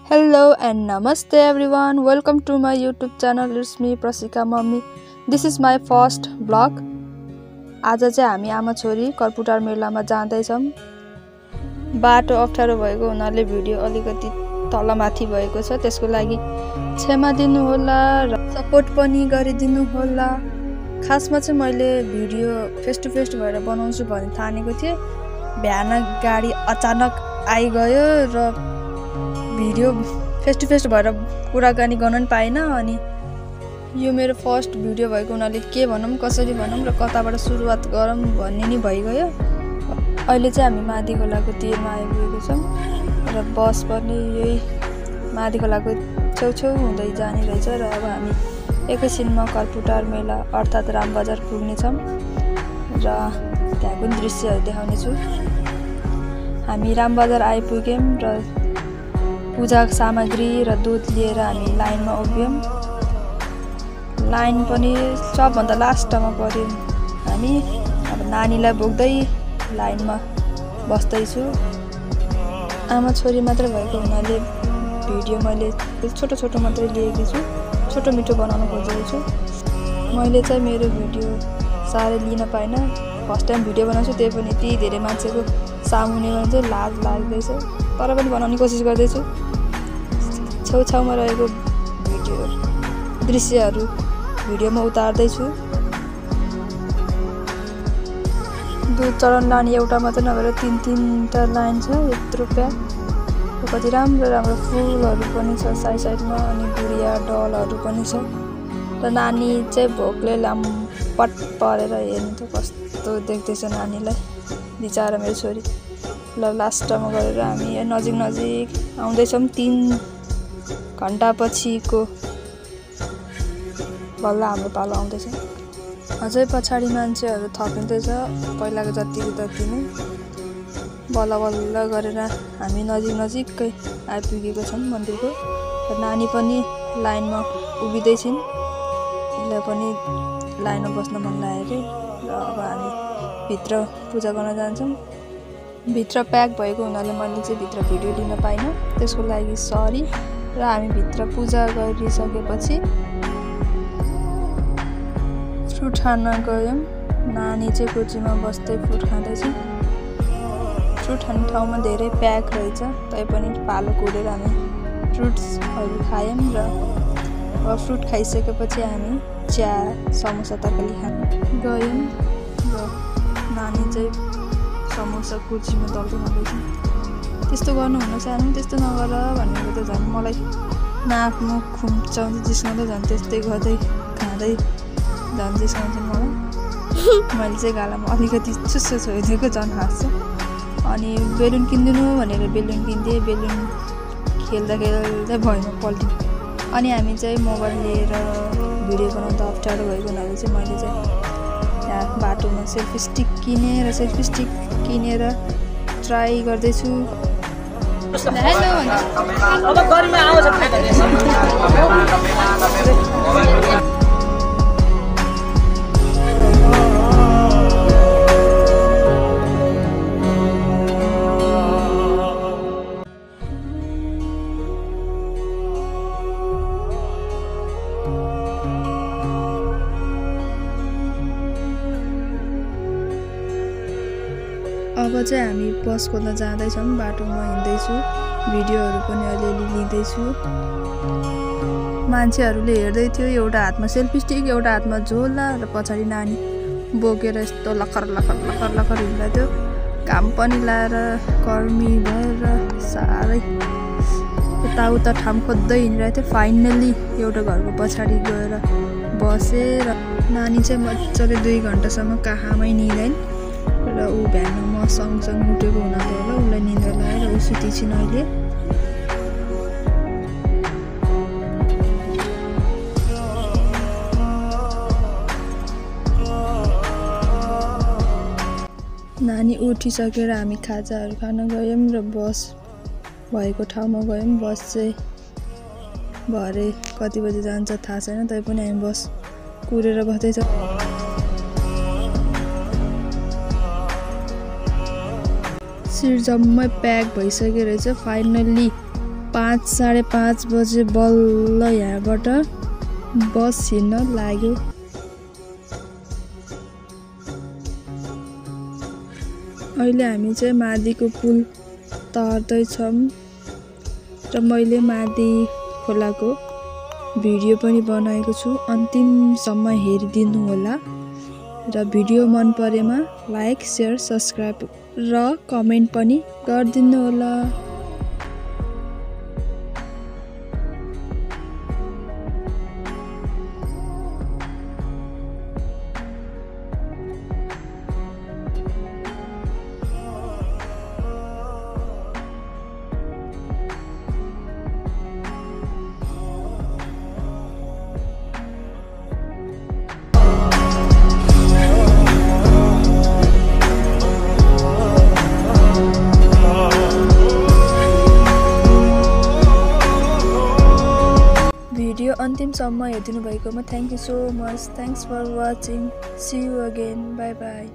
Hello and namaste everyone. Welcome to my YouTube channel. It's me Prasika Mummy. This is my first vlog. आज चाहिँ हामी आमा छोरी कर्पुटार मेलामा जाँदैछौँ। बाटो अप्ठ्यारो भएको हुनाले भिडियो अलिकति तलमाथि भएको छ, त्यसको लागि क्षमा दिनु होला र सपोर्ट पनि गरिदिनु होला। खासमा चाहिँ मैले भिडियो फेस टु फेस भएर बनाउँछु भन्ने ठानेको थिएँ। भ्यानक गाडी अचानक आइगयो र भिडियो फेस टु फेस भएर कुराकानी गर्न पनि पाइन। अनि यो मेरो फर्स्ट भिडियो भएको हुनाले के भनौँ, कसरी भनौँ र कताबाट सुरुवात गरौँ भन्ने नि भइगयो। अहिले चाहिँ हामी मादी खोलाको तीरमा आइपुगेको छौँ र बस पनि यही मादी खोलाको छेउछेउ हुँदै जाने रहेछ र अब हामी एकैछिनमा कर्पुटार मेला अर्थात् रामबजार पुग्नेछौँ र त्यहाँको दृश्यहरू देखाउनेछु। हामी रामबजार आइपुग्यौँ र पूजा सामग्री र दुध लिएर हामी लाइनमा उभियौँ। लाइन पनि सबभन्दा लास्टमा पर्यौँ हामी। अब नानीलाई बोक्दै लाइनमा बस्दैछु। आमा छोरी मात्र भएको हुनाले भिडियो मैले छोटो छोटो मात्रै लिएकी छु, छोटो मिठो बनाउन खोजेको छु। मैले चाहिँ मेरो भिडियो साह्रै लिन पाइनँ। फर्स्ट टाइम भिडियो बनाउँछु, त्यही पनि यति धेरै मान्छेको सामुने भने चाहिँ लाज लाग्दैछ, तर पनि बनाउने कोसिस गर्दैछु। छेउछाउमा रहेको भिडियो दृश्यहरू भिडियोमा उतार्दैछु। दुध चढाउन लाने एउटा मात्र नभएर तीनटा लाइन छ, यत्रो प्याक। कति राम्रो राम्रो फुलहरू पनि छ साइड साइडमा, अनि गुडिया डलहरू पनि छ। र नानी चाहिँ भोकले लामपट परेर हेर्नु त कस्तो देख्दैछ नानीलाई, बिचारा मेरो छोरी। ल लास्टमा गएर हामी नजिक नजिक आउँदैछौँ। 3 घन्टा पछिको बल्ल हाम्रो पालो आउँदैछ। अझै पछाडि मान्छेहरू थपिँदैछ, पहिलाको जतिको जति नै। बल्ल बल्ल गरेर हामी नजिकै आइपुगेको छौँ मन्दिरको। र नानी पनि लाइनमा उभिँदैछिन्, उसलाई पनि लाइनमा बस्न मन लाग्यो। र अब हामी भित्र पूजा गर्न जान्छौँ। भित्र प्याक भएको हुनाले मैले चाहिँ भित्र भिडियो लिन पाइनँ, त्यसको लागि सरी। र हामी भित्र पूजा गरिसकेपछि फ्रुट खान गयौँ। नानी चाहिँ कुर्सीमा बस्दै फ्रुट खाँदैछ। फ्रुट खाने ठाउँमा धेरै प्याक रहेछ, तैपनि पालो कुरेर हामी फ्रुट्सहरू खायौँ। र अब फ्रुट खाइसकेपछि हामी चिया समोसा तरकारी खान गयौँ। र नानी चाहिँ समोसा कुर्सीमा दल्दै खाँदैछ। त्यस्तो गर्नु हुन सानो, त्यस्तो नगर भनेको त झन् मलाई नाक मुख खुम्चाउँदै जिस्काउँदै झन् त्यस्तै गर्दै खाँदै झन् जिस्काउँछ मलाई। मैले चाहिँ गालामा अलिकति चुस्सो छोइदिएको, झन् हाँस्छ। अनि बेलुन किनिदिनु भनेर बेलुन किनिदिएँ। बेलुन खेल्दा खेल्दै भएन पल्टियो। अनि हामी चाहिँ मोबाइल लिएर भिडियो बनाउँदा अप्ठ्यारो भएको हुनाले चाहिँ मैले चाहिँ यहाँ बाटोमा सेल्फी स्टिक किनेर ट्राई गर्दैछु। अब चाहिँ हामी बस खोल्न जाँदैछौँ। बाटोमा हिँड्दैछु, भिडियोहरू पनि अलिअलि लिँदैछु। मान्छेहरूले हेर्दै थियो, एउटा हातमा सेल्फी स्टिक, एउटा हातमा झोला, र पछाडि नानी बोकेर यस्तो लखर हिँड्दै थियो। घाम पनि लाएर गर्मी भएर साह्रै यताउता ठाउँ खोज्दै हिँडिरहेको थियो। फाइनल्ली एउटा घरको पछाडि गएर बसेर नानी चाहिँ मजाले 2 घन्टासम्म कहाँमै निदैन। र ऊ बिहान म सँगसँगै उठेको हुनाले होला उसलाई निन्द्रा लगाएर ऊ सुती छिन् अहिले। नानी उठिसकेर हामी खाजाहरू खान गयौँ र बस भएको ठाउँमा गयौँ। बस चाहिँ भरे कति बजी जान्छ थाहा छैन, तैपनि हामी बस कुरेर बस्दैछौँ। सिट जम्मै प्याक भइसक्यो रहेछ। फाइनल्ली 5 साढे 5 बजे बल्ल यहाँबाट बस हिँड्न लाग्यो। अहिले हामी चाहिँ मादीको पुल तर्दैछौँ र मैले मादी खोलाको भिडियो पनि बनाएको छु। अन्तिमसम्म हेरिदिनु होला र भिडियो मन परेमा लाइक, शेयर, सब्स्क्राइब र कमेन्ट पनि गरिदिनु होला। भिडियो अन्तिमसम्म हेरिदिनु भएकोमा thank you so much. Thanks for watching. See you again. Bye by.